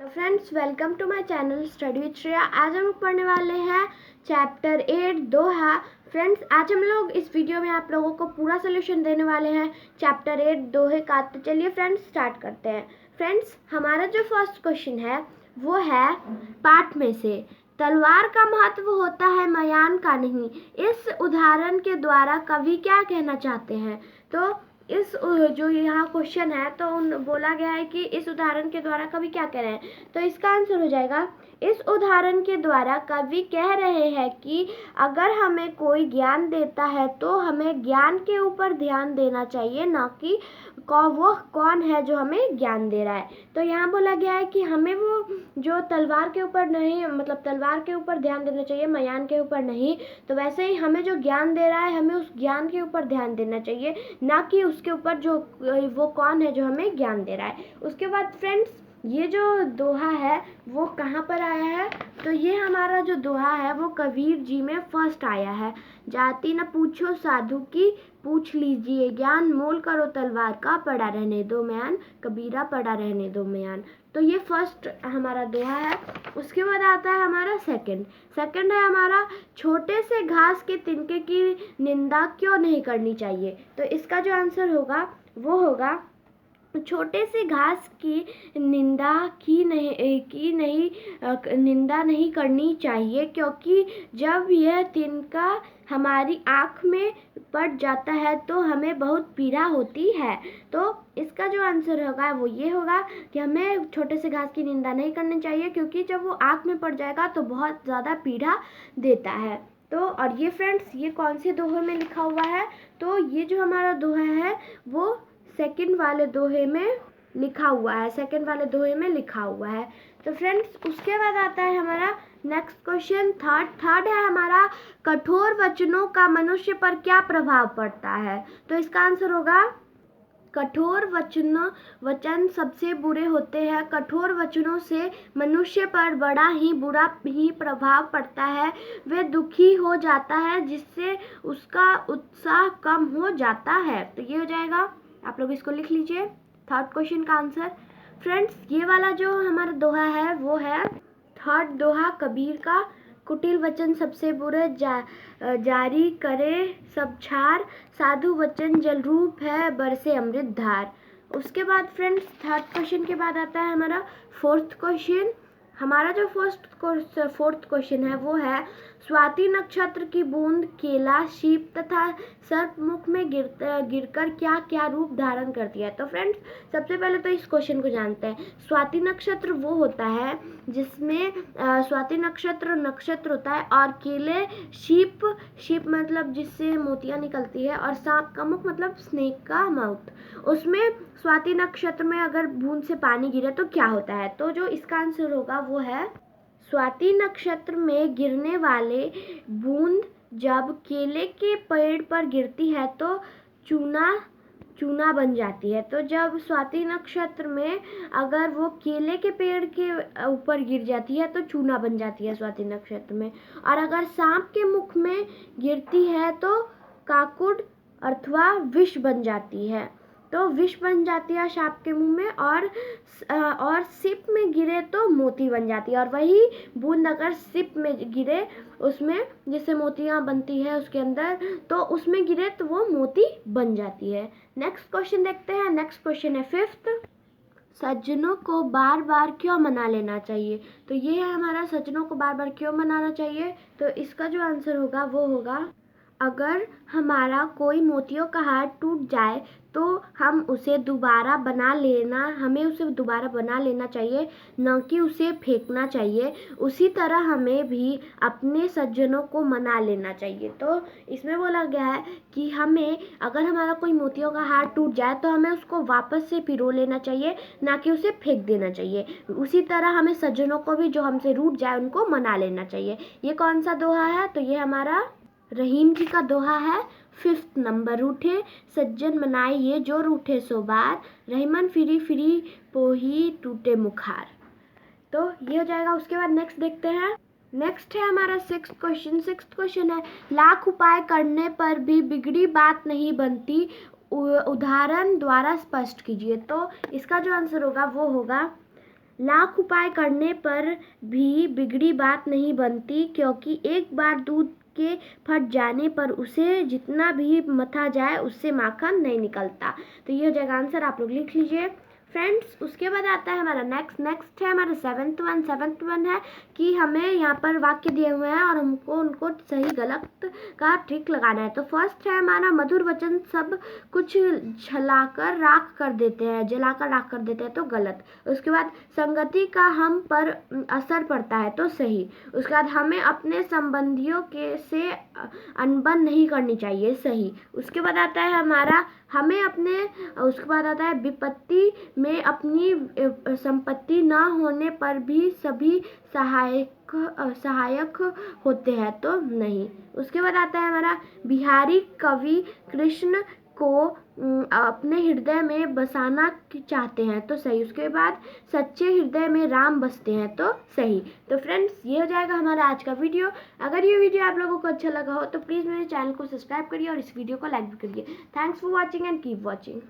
Friends, welcome to my channel study with Shreya. आज हम पढ़ने वाले हैं चैप्टर 8 दोहा। फ्रेंड्स, आज हम लोग इस वीडियो में आप लोगों को पूरा सोल्यूशन देने वाले हैं चैप्टर 8 दोहे का। तो चलिए फ्रेंड्स स्टार्ट करते हैं। फ्रेंड्स, हमारा जो फर्स्ट क्वेश्चन है वो है पाठ में से तलवार का महत्व होता है मयान का नहीं। इस उदाहरण के द्वारा कवि क्या कहना चाहते हैं? तो इस जो यहाँ क्वेश्चन है तो बोला गया है कि इस उदाहरण के द्वारा कवि क्या कह रहे हैं, तो इसका आंसर हो जाएगा इस उदाहरण के द्वारा कवि कह रहे हैं कि अगर हमें कोई ज्ञान देता है तो हमें ज्ञान के ऊपर ध्यान देना चाहिए, ना कि वो कौन है जो हमें ज्ञान दे रहा है। तो यहाँ बोला गया है कि हमें वो जो तलवार के ऊपर नहीं, मतलब तलवार के ऊपर ध्यान देना चाहिए, मयान के ऊपर नहीं। तो वैसे ही हमें जो ज्ञान दे रहा है हमें उस ज्ञान के ऊपर ध्यान देना चाहिए, ना कि उसके ऊपर जो वो कौन है जो हमें ज्ञान दे रहा है। उसके बाद फ्रेंड्स, ये जो दोहा है वो कहाँ पर आया है? तो ये हमारा जो दोहा है वो कबीर जी में फर्स्ट आया है। जाति न पूछो साधु की, पूछ लीजिए ज्ञान, मोल करो तलवार का, पड़ा रहने दो म्यान, कबीरा पड़ा रहने दो म्यान। तो ये फर्स्ट हमारा दोहा है। उसके बाद आता है हमारा सेकंड है हमारा छोटे से घास के तिनके की निंदा क्यों नहीं करनी चाहिए। तो इसका जो आंसर होगा वो होगा छोटे से घास की निंदा निंदा नहीं करनी चाहिए, क्योंकि जब यह तिनका हमारी आँख में पड़ जाता है तो हमें बहुत पीड़ा होती है। तो इसका जो आंसर होगा वो ये होगा कि हमें छोटे से घास की निंदा नहीं करनी चाहिए, क्योंकि जब वो आँख में पड़ जाएगा तो बहुत ज़्यादा पीड़ा देता है। तो और ये फ्रेंड्स, ये कौन से दोहे में लिखा हुआ है? तो ये जो हमारा दोहा है वो सेकंड वाले दोहे में लिखा हुआ है। तो फ्रेंड्स, उसके बाद आता है हमारा नेक्स्ट क्वेश्चन थर्ड है हमारा कठोर वचनों का मनुष्य पर क्या प्रभाव पड़ता है। तो इसका आंसर होगा कठोर वचन सबसे बुरे होते हैं। कठोर वचनों से मनुष्य पर बड़ा ही बुरा ही प्रभाव पड़ता है। वे दुखी हो जाता है, जिससे उसका उत्साह कम हो जाता है। तो ये हो जाएगा, आप लोग इसको लिख लीजिए थर्ड क्वेश्चन का आंसर। फ्रेंड्स, ये वाला जो हमारा दोहा है वो है थर्ड दोहा कबीर का। कुटिल वचन सबसे बुरे, जारी करे सब छार, साधु वचन जल रूप है, बरसे अमृत धार। उसके बाद फ्रेंड्स, थर्ड क्वेश्चन के बाद आता है हमारा फोर्थ क्वेश्चन। हमारा जो फोर्थ क्वेश्चन है वो है स्वाति नक्षत्र की बूंद केला, शीप तथा सर्प मुख में गिरकर क्या क्या रूप धारण करती है। तो फ्रेंड्स, सबसे पहले तो इस क्वेश्चन को जानते हैं। स्वाति नक्षत्र वो होता है जिसमें स्वाति नक्षत्र होता है, और केले शीप मतलब जिससे मोतियां निकलती है, और सांप का मुख मतलब स्नेक का माउथ। उसमें स्वाति नक्षत्र में अगर बूंद से पानी गिरे तो क्या होता है? तो जो इसका आंसर होगा वो है स्वाति नक्षत्र में गिरने वाले बूंद जब केले के पेड़ पर गिरती है तो चूना बन जाती है। तो जब स्वाति नक्षत्र में अगर वो केले के पेड़ के ऊपर गिर जाती है तो चूना बन जाती है स्वाति नक्षत्र में। और अगर सांप के मुख में गिरती है तो काकुड अथवा विष बन जाती है। तो विष बन जाती है सांप के मुंह में, और सिप में गिरे तो मोती बन जाती है। और वही बूंद अगर सिप में गिरे, उसमें जिससे मोतियां बनती है उसके अंदर, तो उसमें गिरे तो वो मोती बन जाती है। नेक्स्ट क्वेश्चन देखते हैं। नेक्स्ट क्वेश्चन है फिफ्थ, सज्जनों को बार बार क्यों मना लेना चाहिए। तो ये है हमारा सज्जनों को बार बार क्यों मनाना चाहिए। तो इसका जो आंसर होगा वो होगा अगर हमारा कोई मोतियों का हार टूट जाए तो हमें उसे दोबारा बना लेना चाहिए, न कि उसे फेंकना चाहिए। उसी तरह हमें भी अपने सज्जनों को मना लेना चाहिए। तो इसमें बोला गया है कि हमें अगर हमारा कोई मोतियों का हार टूट जाए तो हमें उसको वापस से पिरो लेना चाहिए, ना कि उसे फेंक देना चाहिए। उसी तरह हमें सज्जनों को भी जो हमसे रूठ जाए उनको मना लेना चाहिए। ये कौन सा दोहा है? तो ये हमारा रहीम जी का दोहा है। फिफ्थ नंबर, रूठे सज्जन मनाइए जो रूठे सो बार, रहीमन फिरी पोही टूटे मुखार। तो ये हो जाएगा। उसके बाद नेक्स्ट देखते हैं। नेक्स्ट है हमारा सिक्स्थ क्वेश्चन है लाख उपाय करने पर भी बिगड़ी बात नहीं बनती, उदाहरण द्वारा स्पष्ट कीजिए। तो इसका जो आंसर होगा वो होगा लाख उपाय करने पर भी बिगड़ी बात नहीं बनती, क्योंकि एक बार दूध के फट जाने पर उसे जितना भी मथा जाए उससे माखन नहीं निकलता। तो ये हो जाएगा आंसर, आप लोग लिख लीजिए फ्रेंड्स। उसके बाद आता है हमारा नेक्स्ट है हमारा सेवेंथ वन है कि हमें यहाँ पर वाक्य दिए हुए हैं और हमको उनको सही गलत का ट्रिक लगाना है। तो फर्स्ट है हमारा, मधुर वचन सब कुछ जलाकर राख कर देते हैं, तो गलत। उसके बाद संगति का हम पर असर पड़ता है, तो सही। उसके बाद हमें अपने संबंधियों के से अनबन नहीं करनी चाहिए, सही। उसके बाद आता है हमारा उसके बाद आता है विपत्ति में अपनी संपत्ति न होने पर भी सभी सहायक होते हैं, तो नहीं। उसके बाद आता है हमारा, बिहारी कवि कृष्ण को अपने हृदय में बसाना चाहते हैं, तो सही। उसके बाद सच्चे हृदय में राम बसते हैं, तो सही। तो फ्रेंड्स ये हो जाएगा हमारा आज का वीडियो। अगर ये वीडियो आप लोगों को अच्छा लगा हो तो प्लीज़ मेरे चैनल को सब्सक्राइब करिए और इस वीडियो को लाइक भी करिए। Thanks for watching and keep watching.